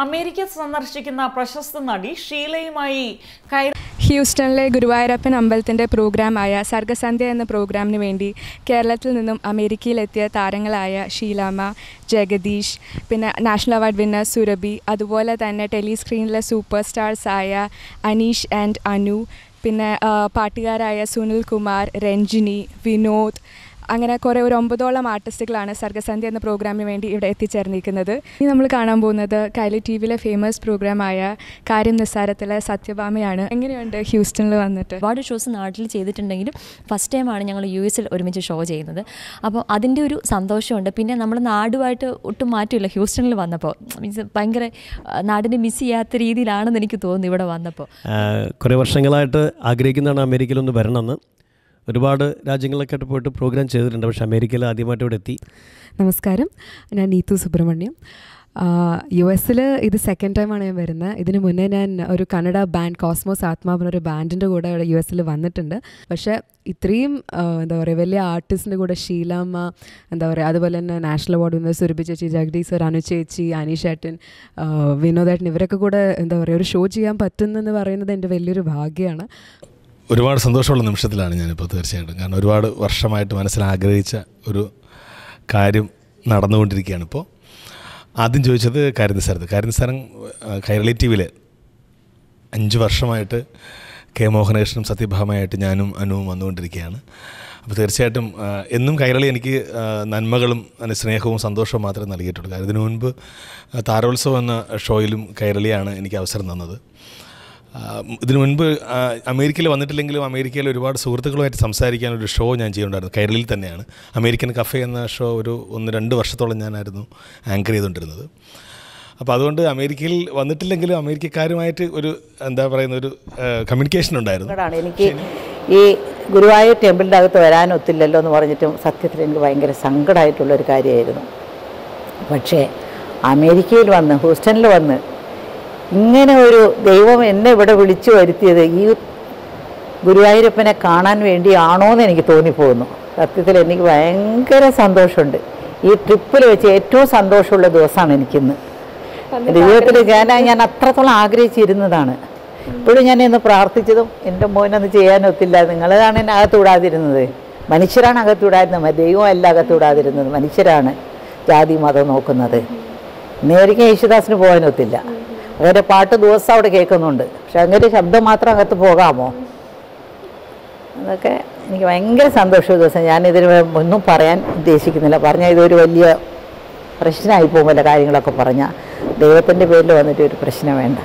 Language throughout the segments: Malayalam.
അമേരിക്ക സന്ദർശിക്കുന്ന പ്രശസ്ത നടി ഷീലയുമായി ഹ്യൂസ്റ്റണിലെ ഗുരുവായൂരപ്പൻ അമ്പലത്തിൻ്റെ പ്രോഗ്രാമായ സർഗസന്ധ്യ എന്ന പ്രോഗ്രാമിന് വേണ്ടി കേരളത്തിൽ നിന്നും അമേരിക്കയിലെത്തിയ താരങ്ങളായ ഷീലാമ്മ, ജഗദീഷ്, പിന്നെ നാഷണൽ അവാർഡ് വിന്നർ സുരഭി, അതുപോലെ തന്നെ ടെലിസ്ക്രീനിലെ സൂപ്പർ സ്റ്റാർസായ അനീഷ് ആൻഡ് അനു, പിന്നെ പാട്ടുകാരായ സുനിൽ കുമാർ, രഞ്ജിനി, വിനോദ്, അങ്ങനെ കുറേ ഒരു 9ഓളം ആർട്ടിസ്റ്റുകളാണ് സർഗസന്ധ്യ എന്ന പ്രോഗ്രാമിന് വേണ്ടി ഇവിടെ എത്തിച്ചേർന്നിരിക്കുന്നത്. ഇനി നമ്മൾ കാണാൻ പോകുന്നത് കൈലി ടി വിയിലെ ഫേമസ് പ്രോഗ്രാമായ കാര്യം നിസ്സാരത്തിലെ സത്യഭാമയാണ്. എങ്ങനെയുണ്ട് ഹ്യൂസ്റ്റണിൽ വന്നിട്ട്? ഒരുപാട് ഷോസ് നാട്ടിൽ ചെയ്തിട്ടുണ്ടെങ്കിലും ഫസ്റ്റ് ടൈമാണ് ഞങ്ങൾ US ഒരുമിച്ച് ഷോ ചെയ്യുന്നത്. അപ്പോൾ അതിൻ്റെ ഒരു സന്തോഷമുണ്ട്. പിന്നെ നമ്മൾ നാടുമായിട്ട് ഒട്ടും മാറ്റമില്ല. ഹ്യൂസ്റ്റണിൽ വന്നപ്പോൾ മീൻസ് ഭയങ്കര നാടിനെ മിസ് ചെയ്യാത്ത രീതിയിലാണെന്ന് എനിക്ക് തോന്നുന്നു ഇവിടെ വന്നപ്പോൾ. കുറേ വർഷങ്ങളായിട്ട് ആഗ്രഹിക്കുന്നതാണ് അമേരിക്കയിലൊന്ന് വരണമെന്ന്. ഒരുപാട് രാജ്യങ്ങളിലൊക്കെ ആയിട്ട് പോയിട്ട് പ്രോഗ്രാം ചെയ്തിട്ടുണ്ട്. പക്ഷേ അമേരിക്കയിൽ ആദ്യമായിട്ട് ഇവിടെ എത്തി. നമസ്കാരം, ഞാൻ നീതു സുബ്രഹ്മണ്യം. US ഇത് സെക്കൻഡ് ടൈമാണ് ഞാൻ വരുന്നത്. ഇതിന് മുന്നേ ഞാൻ ഒരു കന്നഡ ബാൻഡ് കോസ്മോസ് ആത്മാ എന്നൊരു ബാൻഡിൻ്റെ കൂടെ ഇവിടെ US വന്നിട്ടുണ്ട്. പക്ഷേ ഇത്രയും എന്താ പറയുക വലിയ ആർട്ടിസ്റ്റിൻ്റെ കൂടെ ഷീലാമ്മ, എന്താ പറയുക, അതുപോലെ തന്നെ നാഷണൽ അവാർഡ് വിന്നർ സുരഭി ചേച്ചി, ജഗദീഷ് സർ, അനു ചേച്ചി, അനീഷേട്ടൻ, വിനോദേട്ടൻ, ഇവരൊക്കെ കൂടെ എന്താ പറയുക ഒരു ഷോ ചെയ്യാൻ പറ്റുന്നെന്ന് പറയുന്നത് എൻ്റെ വലിയൊരു ഭാഗ്യമാണ്. ഒരുപാട് സന്തോഷമുള്ള നിമിഷത്തിലാണ് ഞാനിപ്പോൾ തീർച്ചയായിട്ടും. കാരണം ഒരുപാട് വർഷമായിട്ട് മനസ്സിൽ ആഗ്രഹിച്ച ഒരു കാര്യം നടന്നുകൊണ്ടിരിക്കുകയാണ് ഇപ്പോൾ. ആദ്യം ചോദിച്ചത് കാര്യം നിസ്സാരം കൈരളി ടി വിയിൽ 5 വർഷമായിട്ട് കെ മോഹനകൃഷ്ണനും സത്യഭാമയായിട്ട് ഞാനും അനുവും വന്നുകൊണ്ടിരിക്കുകയാണ്. അപ്പോൾ തീർച്ചയായിട്ടും എന്നും കൈരളി എനിക്ക് നന്മകളും സ്നേഹവും സന്തോഷവും മാത്രമേ നൽകിയിട്ടുള്ളൂ. കാരണം ഇതിനു മുൻപ് താരോത്സവം എന്ന ഷോയിലും കൈരളിയാണ് എനിക്ക് അവസരം തന്നത്. ഇതിനു മുൻപ് അമേരിക്കയിൽ വന്നിട്ടില്ലെങ്കിലും അമേരിക്കയിൽ ഒരുപാട് സുഹൃത്തുക്കളുമായിട്ട് സംസാരിക്കാനൊരു ഷോ ഞാൻ ചെയ്യുന്നുണ്ടായിരുന്നു. കൈരളിയിൽ തന്നെയാണ്. അമേരിക്കൻ കഫേ എന്ന ഷോ ഒരു 1-2 വർഷത്തോളം ഞാനായിരുന്നു ആങ്കർ ചെയ്തുകൊണ്ടിരുന്നത്. അപ്പോൾ അതുകൊണ്ട് അമേരിക്കയിൽ വന്നിട്ടില്ലെങ്കിലും അമേരിക്കക്കാരുമായിട്ട് ഒരു എന്താ പറയുന്ന ഒരു കമ്മ്യൂണിക്കേഷൻ ഉണ്ടായിരുന്നു. എനിക്ക് ഈ ഗുരുവായൂർ ടെമ്പിളിൻ്റെ അകത്ത് വരാനൊത്തില്ലല്ലോ എന്ന് പറഞ്ഞിട്ടും സത്യത്തിൽ എനിക്ക് ഭയങ്കര സങ്കടമായിട്ടുള്ളൊരു കാര്യമായിരുന്നു. പക്ഷേ അമേരിക്കയിൽ വന്ന് ഹൂസ്റ്റണിൽ വന്ന് ഇങ്ങനെ ഒരു ദൈവം എന്നെ ഇവിടെ വിളിച്ചു വരുത്തിയത് ഈ ഗുരുവായൂരപ്പനെ കാണാൻ വേണ്ടിയാണോ എന്ന് എനിക്ക് തോന്നിപ്പോകുന്നു. സത്യത്തിൽ എനിക്ക് ഭയങ്കര സന്തോഷമുണ്ട്. ഈ ട്രിപ്പിൽ വെച്ച് ഏറ്റവും സന്തോഷമുള്ള ദിവസമാണ് എനിക്കിന്ന്. ജീവിതത്തിൽ ഞാൻ അത്രത്തോളം ആഗ്രഹിച്ചിരുന്നതാണ്. ഇപ്പോഴും ഞാൻ ഇന്ന് പ്രാർത്ഥിച്ചതും എൻ്റെ മോനൊന്ന് ചെയ്യാനൊത്തില്ല. നിങ്ങളാണ് എന്നെ അകത്തുവിടാതിരുന്നത്. മനുഷ്യരാണ് അകത്തുവിടാതിരുന്നത്, ദൈവം അല്ല അകത്തുവിടാതിരുന്നത്. മനുഷ്യരാണ് ജാതി മതം നോക്കുന്നത്. നേരിക്കും യേശുദാസിന് പോകാനൊത്തില്ല. അവരുടെ പാട്ട് ദിവസം അവിടെ കേൾക്കുന്നുണ്ട്. പക്ഷെ അങ്ങനെ ശബ്ദം മാത്രം അകത്ത് പോകാമോ? അതൊക്കെ എനിക്ക് ഭയങ്കര സന്തോഷമുള്ള ദിവസം. ഞാനിതിന് ഒന്നും പറയാൻ ഉദ്ദേശിക്കുന്നില്ല. പറഞ്ഞാൽ ഇതൊരു വലിയ പ്രശ്നമായി പോകുമല്ലോ. കാര്യങ്ങളൊക്കെ പറഞ്ഞാൽ ദൈവത്തിൻ്റെ പേരിൽ വന്നിട്ട് ഒരു പ്രശ്നം വേണ്ട.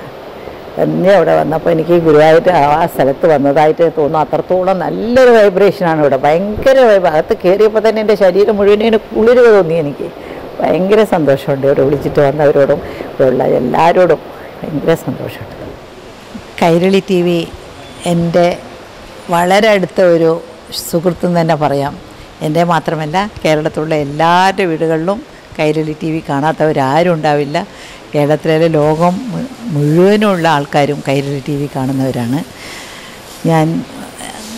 എന്നെ അവിടെ വന്നപ്പോൾ എനിക്ക് ഗുരുവായൂർ ആ സ്ഥലത്ത് വന്നതായിട്ട് തോന്നുന്നു. അത്രത്തോളം നല്ലൊരു വൈബ്രേഷനാണ് ഇവിടെ. ഭയങ്കര അകത്ത് കയറിയപ്പോൾ തന്നെ എൻ്റെ ശരീരം മുഴുവനും കുളിരുക തോന്നി. എനിക്ക് ഭയങ്കര സന്തോഷമുണ്ട്. ഇവിടെ വിളിച്ചിട്ട് വന്നവരോടും ഇവിടെയുള്ള എല്ലാവരോടും ഭയങ്കര സന്തോഷമുണ്ട്. കൈരളി TV എൻ്റെ വളരെ അടുത്ത ഒരു സുഹൃത്തെന്ന് തന്നെ പറയാം. എൻ്റെ മാത്രമല്ല, കേരളത്തിലുള്ള എല്ലാവരുടെ വീടുകളിലും കൈരളി TV കാണാത്തവരാരും ഉണ്ടാവില്ല. കേരളത്തിലെ ലോകം മുഴുവനുള്ള ആൾക്കാരും കൈരളി TV കാണുന്നവരാണ്. ഞാൻ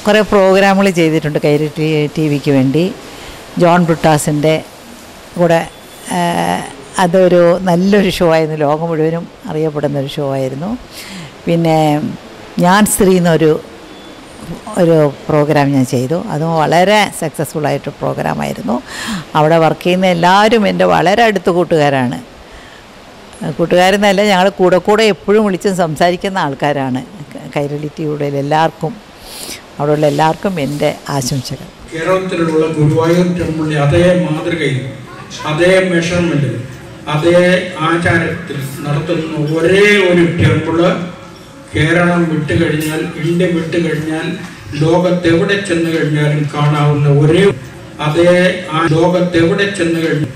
കുറേ പ്രോഗ്രാമുകൾ ചെയ്തിട്ടുണ്ട് കൈരളി TVക്ക് വേണ്ടി. ജോൺ ബ്രിട്ടാസിൻ്റെ കൂടെ അതൊരു നല്ലൊരു ഷോ ആയിരുന്നു. ലോകം മുഴുവനും അറിയപ്പെടുന്നൊരു ഷോ ആയിരുന്നു. പിന്നെ ഞാൻ സ്ത്രീ എന്നൊരു പ്രോഗ്രാം ഞാൻ ചെയ്തു. അതും വളരെ സക്സസ്ഫുള്ളായിട്ട് പ്രോഗ്രാമായിരുന്നു. അവിടെ വർക്ക് ചെയ്യുന്ന എല്ലാവരും എൻ്റെ വളരെ അടുത്ത കൂട്ടുകാരാണ്. കൂട്ടുകാരെന്നല്ല, ഞങ്ങൾ കൂടെ എപ്പോഴും വിളിച്ചും സംസാരിക്കുന്ന ആൾക്കാരാണ്. കൈരളി TVയുടെ എല്ലാവർക്കും, അവിടെയുള്ള എല്ലാവർക്കും എൻ്റെ ആശംസകൾ. കേരളത്തിലുള്ള ഗുരുവായൂർ ടെമ്പിളിലെ അതേ മാതൃകയിൽ, അതേ മെഷർമെൻറ്റിൽ, അതേ ആചാരത്തിൽ നടത്തുന്ന ഒരേ ഒരു ടെമ്പിള് കേരളം വിട്ടുകഴിഞ്ഞാൽ, ഇന്ത്യ വിട്ടുകഴിഞ്ഞാൽ ലോകത്തെവിടെ ചെന്ന് കഴിഞ്ഞാലും കാണാവുന്ന ഒരേ ലോകത്തെവിടെ ചെന്ന് കഴിഞ്ഞാൽ